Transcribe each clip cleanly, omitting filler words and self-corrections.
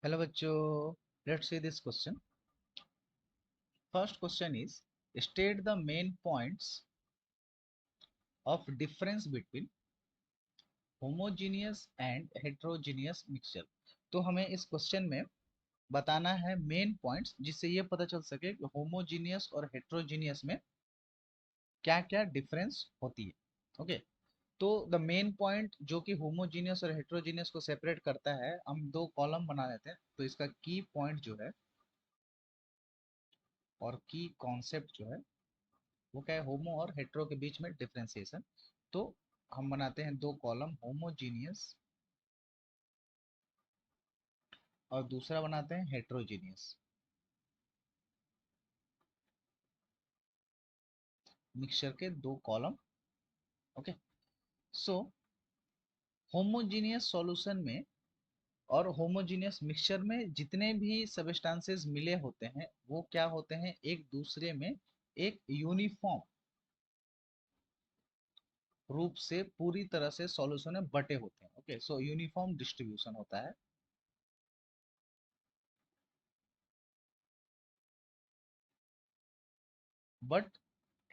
Hello बच्चों, let's see this question. First question is state the main points of difference between homogeneous and heterogeneous mixture. तो हमें इस question में बताना है मेन पॉइंट्स जिससे ये पता चल सके कि होमोजीनियस और हेट्रोजीनियस में क्या क्या डिफरेंस होती है. ओके, तो द मेन पॉइंट जो कि होमोजीनियस और हेट्रोजीनियस को सेपरेट करता है, हम दो कॉलम बना लेते हैं. तो इसका की पॉइंट जो है और की कॉन्सेप्ट जो है वो क्या है, होमो और हेट्रो के बीच में डिफरेंशिएशन. तो हम बनाते हैं दो कॉलम, होमोजीनियस और दूसरा बनाते हैं हेट्रोजीनियस. मिक्सचर के दो कॉलम. ओके, सो होमोजीनियस सॉल्यूशन में और होमोजीनियस मिक्सचर में जितने भी सबस्टांसेस मिले होते हैं वो क्या होते हैं, एक दूसरे में एक यूनिफॉर्म रूप से पूरी तरह से सॉल्यूशन में बटे होते हैं. ओके, सो यूनिफॉर्म डिस्ट्रीब्यूशन होता है. बट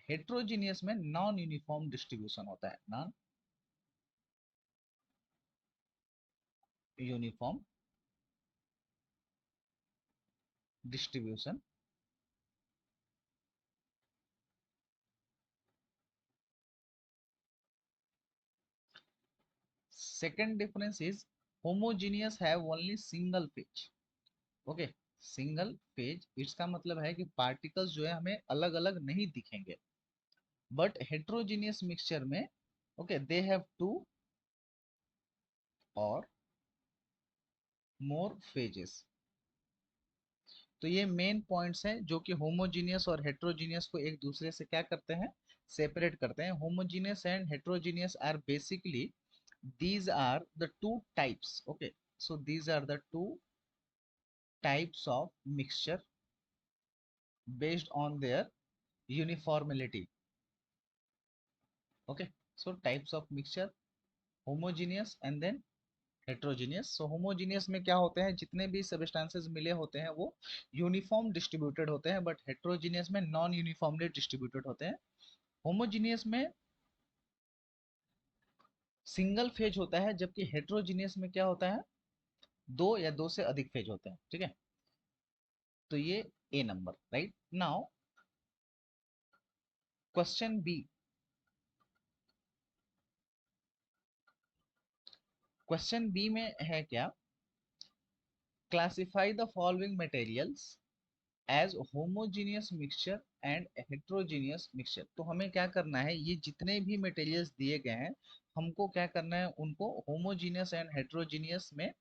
हेट्रोजीनियस में नॉन यूनिफॉर्म डिस्ट्रीब्यूशन होता है, non uniform distribution. Second difference is homogeneous have only single phase. Okay, single phase इसका मतलब है कि पार्टिकल्स जो है हमें अलग अलग नहीं दिखेंगे. बट हेट्रोजीनियस मिक्सचर में ओके दे हैव टू और मोर फेजेस. तो ये मेन पॉइंट्स हैं जो कि होमोजीनियस और हेट्रोजीनियस को एक दूसरे से क्या करते हैं, सेपरेट करते हैं. Homogeneous and heterogeneous are basically these are the two types. Okay, so these are the two types of mixture based on their uniformity. Okay, so types of mixture, homogeneous and then heterogeneous. So homogeneous में क्या होते हैं, जितने भी substances मिले होते हैं वो यूनिफॉर्म डिस्ट्रीब्यूटेड होते हैं. बट हेट्रोजीनियस में नॉन यूनिफॉर्मली डिस्ट्रीब्यूटेड होते हैं. होमोजीनियस में सिंगल फेज होता है, जबकि हेट्रोजीनियस में क्या होता है, दो या दो से अधिक फेज होते हैं. ठीक है, तो ये A number. Right now question B. Question B में है क्या, classify the following materials as homogeneous mixture and heterogeneous mixture. तो हमें क्या करना है, ये जितने भी मटेरियल्स दिए गए हैं हमको क्या करना है, उनको होमोजीनियस एंड हेट्रोजीनियस में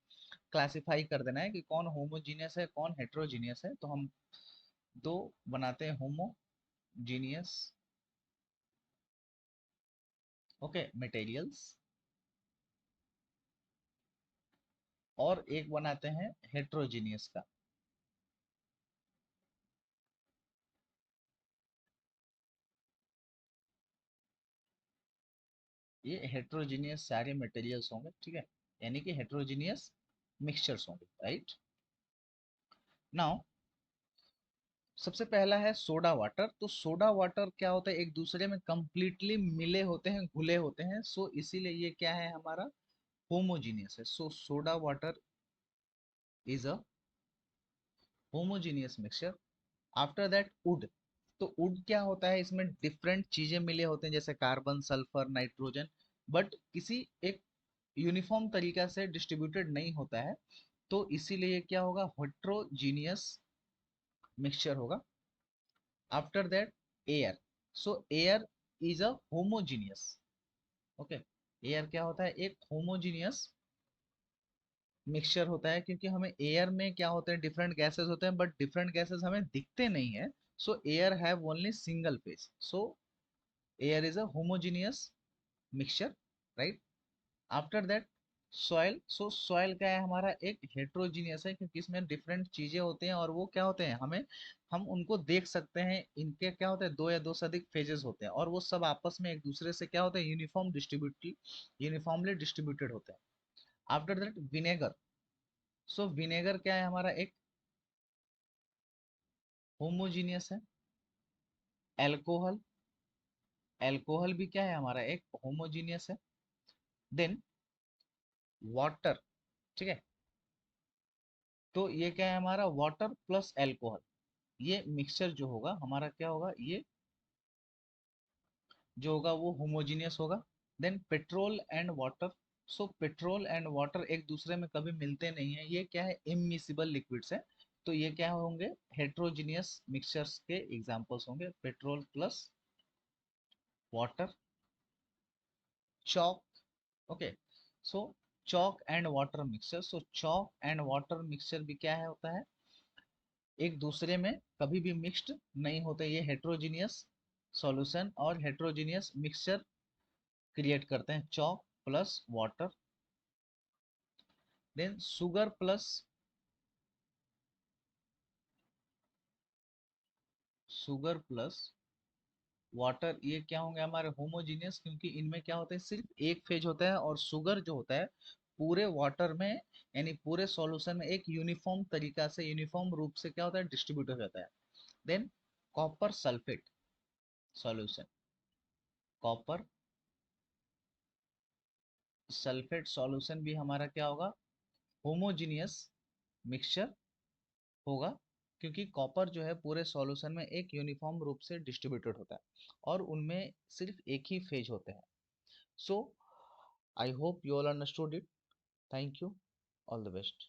क्लासिफाई कर देना है कि कौन होमोजीनियस है कौन हेट्रोजीनियस है. तो हम दो बनाते हैं होमोजीनियस ओके मटेरियल्स और एक बनाते हैं हेट्रोजीनियस का. ये हेट्रोजीनियस सारे मटेरियल्स होंगे. ठीक है, यानी कि हेट्रोजीनियस मिक्सचर्स होंगे. राइट नाउ सबसे पहला है सोडा वाटर. तो सोडा वाटर क्या होता है, एक दूसरे में कंप्लीटली मिले होते हैं, घुले होते हैं. सो इसीलिए ये क्या है, हमारा होमोजीनियस है. So soda water is a homogeneous mixture. After that wood. तो वुड क्या होता है, इसमें डिफरेंट चीजें मिले होते हैं जैसे कार्बन, सल्फर, नाइट्रोजन, बट किसी एक यूनिफॉर्म तरीका से डिस्ट्रीब्यूटेड नहीं होता है. तो इसीलिए क्या होगा, हेट्रोजीनियस मिक्सचर होगा. After that air. So air is a homogeneous. Okay, air क्या होता है, एक होमोजीनियस मिक्सचर होता है, क्योंकि हमें एयर में क्या होते हैं, डिफरेंट गैसेस होते हैं बट डिफरेंट गैसेस हमें दिखते नहीं है. सो air have only single phase. So air is a homogeneous mixture. Right after that soil. So soil क्या है, हमारा एक हेट्रोजीनियस है, क्योंकि इसमें डिफरेंट चीजें होते हैं और वो क्या होते हैं, हमें हम उनको देख सकते हैं. इनके क्या होते हैं, दो या दो से अधिक फेजेस होते हैं और वो सब आपस में एक दूसरे से क्या होते हैं, यूनिफॉर्मली डिस्ट्रीब्यूटेड होते हैं. After that vinegar. So vinegar क्या है हमारा, एक होमोजीनियस है। एल्कोहल, एल्कोहल भी क्या है हमारा, एक होमोजीनियस है। देन वाटर, ठीक है, तो ये क्या है हमारा, वाटर प्लस एल्कोहल, ये मिक्सचर जो होगा हमारा क्या होगा, ये जो होगा वो होमोजीनियस होगा। Then petrol and water, so petrol and water एक दूसरे में कभी मिलते नहीं है, ये क्या है, इममिसिबल लिक्विड्स है। तो ये क्या होंगे, हेट्रोजीनियस मिक्सचर्स के एग्जांपल्स होंगे, petrol plus water, chalk, okay. So chalk and water mixture, so chalk and water mixture भी क्या है होता है, एक दूसरे में कभी भी मिक्स्ड नहीं होते, ये हेट्रोजीनियस सॉल्यूशन और हेट्रोजीनियस मिक्सचर क्रिएट करते हैं, chalk plus water. Then sugar plus water, ये क्या होंगे हमारे होमोजीनियस, क्योंकि इनमें क्या होता है, सिर्फ एक फेज होता है, और शुगर जो होता है पूरे वाटर में, यानी पूरे सॉल्यूशन में एक यूनिफॉर्म तरीका से, यूनिफॉर्म रूप से क्या होता है, डिस्ट्रीब्यूट हो जाता है। Than copper sulphate solution, copper sulphate solution भी हमारा क्या होगा, होमोजीनियस मिक्सचर होगा, क्योंकि कॉपर जो है पूरे सॉल्यूशन में एक यूनिफॉर्म रूप से डिस्ट्रीब्यूटेड होता है, और उनमें सिर्फ एक ही फेज होते हैं। So I hope you all understood it. Thank you. All the best.